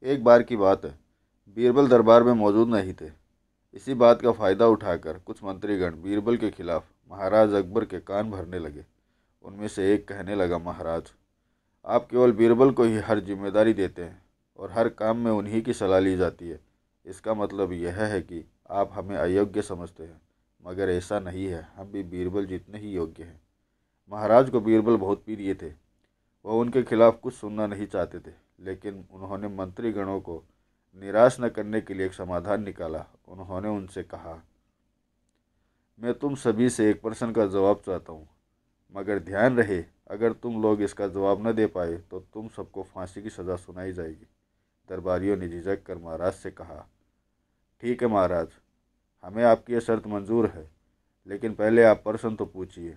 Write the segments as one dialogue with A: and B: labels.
A: एक बार की बात है, बीरबल दरबार में मौजूद नहीं थे। इसी बात का फ़ायदा उठाकर कुछ मंत्रीगण बीरबल के खिलाफ महाराज अकबर के कान भरने लगे। उनमें से एक कहने लगा, महाराज, आप केवल बीरबल को ही हर जिम्मेदारी देते हैं और हर काम में उन्हीं की सलाह ली जाती है। इसका मतलब यह है कि आप हमें अयोग्य समझते हैं, मगर ऐसा नहीं है, हम भी बीरबल जितने ही योग्य हैं। महाराज को बीरबल बहुत प्रिय थे। वह उनके खिलाफ कुछ सुनना नहीं चाहते थे, लेकिन उन्होंने मंत्रीगणों को निराश न करने के लिए एक समाधान निकाला। उन्होंने उनसे कहा, मैं तुम सभी से एक प्रश्न का जवाब चाहता हूँ, मगर ध्यान रहे, अगर तुम लोग इसका जवाब न दे पाए तो तुम सबको फांसी की सज़ा सुनाई जाएगी। दरबारियों ने झिझक कर महाराज से कहा, ठीक है महाराज, हमें आपकी यह शर्त मंजूर है, लेकिन पहले आप प्रश्न तो पूछिए।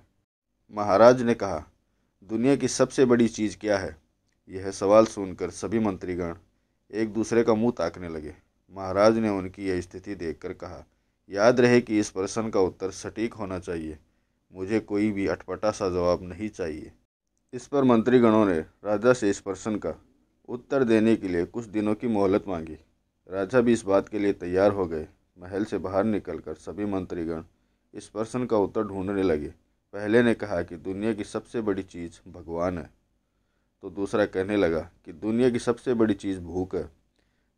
A: महाराज ने कहा, दुनिया की सबसे बड़ी चीज़ क्या है? यह सवाल सुनकर सभी मंत्रीगण एक दूसरे का मुंह ताकने लगे। महाराज ने उनकी यह स्थिति देखकर कहा, याद रहे कि इस प्रश्न का उत्तर सटीक होना चाहिए। मुझे कोई भी अटपटा सा जवाब नहीं चाहिए। इस पर मंत्रीगणों ने राजा से इस प्रश्न का उत्तर देने के लिए कुछ दिनों की मोहलत मांगी। राजा भी इस बात के लिए तैयार हो गए। महल से बाहर निकलकर सभी मंत्रीगण इस प्रश्न का उत्तर ढूंढने लगे। पहले ने कहा कि दुनिया की सबसे बड़ी चीज़ भगवान है, तो दूसरा कहने लगा कि दुनिया की सबसे बड़ी चीज़ भूख है।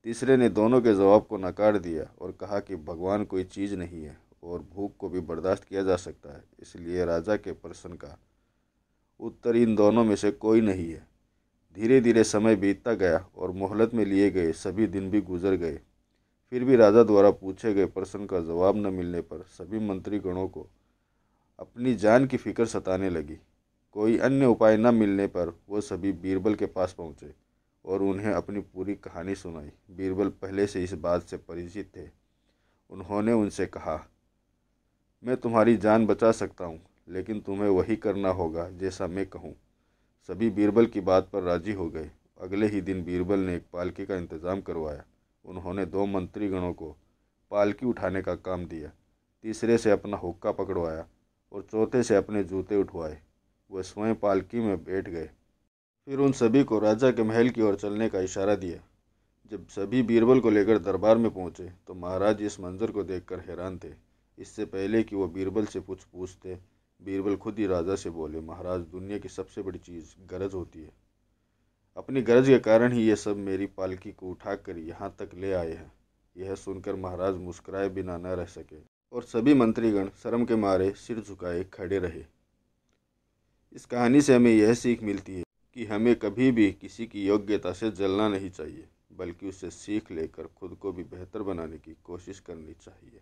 A: तीसरे ने दोनों के जवाब को नकार दिया और कहा कि भगवान कोई चीज़ नहीं है और भूख को भी बर्दाश्त किया जा सकता है। इसलिए राजा के प्रश्न का उत्तर इन दोनों में से कोई नहीं है। धीरे धीरे समय बीतता गया और मोहलत में लिए गए सभी दिन भी गुजर गए। फिर भी राजा द्वारा पूछे गए प्रश्न का जवाब न मिलने पर सभी मंत्रीगणों को अपनी जान की फिक्र सताने लगी। कोई अन्य उपाय न मिलने पर वो सभी बीरबल के पास पहुँचे और उन्हें अपनी पूरी कहानी सुनाई। बीरबल पहले से इस बात से परिचित थे। उन्होंने उनसे कहा, मैं तुम्हारी जान बचा सकता हूँ, लेकिन तुम्हें वही करना होगा जैसा मैं कहूँ। सभी बीरबल की बात पर राजी हो गए। अगले ही दिन बीरबल ने एक पालकी का इंतज़ाम करवाया। उन्होंने दो मंत्रीगणों को पालकी उठाने का काम दिया, तीसरे से अपना हुक्का पकड़वाया और चौथे से अपने जूते उठवाए। वह स्वयं पालकी में बैठ गए। फिर उन सभी को राजा के महल की ओर चलने का इशारा दिया। जब सभी बीरबल को लेकर दरबार में पहुंचे तो महाराज इस मंजर को देखकर हैरान थे। इससे पहले कि वो बीरबल से कुछ पूछते, बीरबल खुद ही राजा से बोले, महाराज, दुनिया की सबसे बड़ी चीज़ गरज होती है। अपनी गरज के कारण ही ये सब मेरी पालकी को उठाकर यहाँ तक ले आए हैं। यह सुनकर महाराज मुस्कुराए बिना न रह सके और सभी मंत्रीगण शर्म के मारे सिर झुकाए खड़े रहे। इस कहानी से हमें यह सीख मिलती है कि हमें कभी भी किसी की योग्यता से जलना नहीं चाहिए, बल्कि उससे सीख लेकर खुद को भी बेहतर बनाने की कोशिश करनी चाहिए।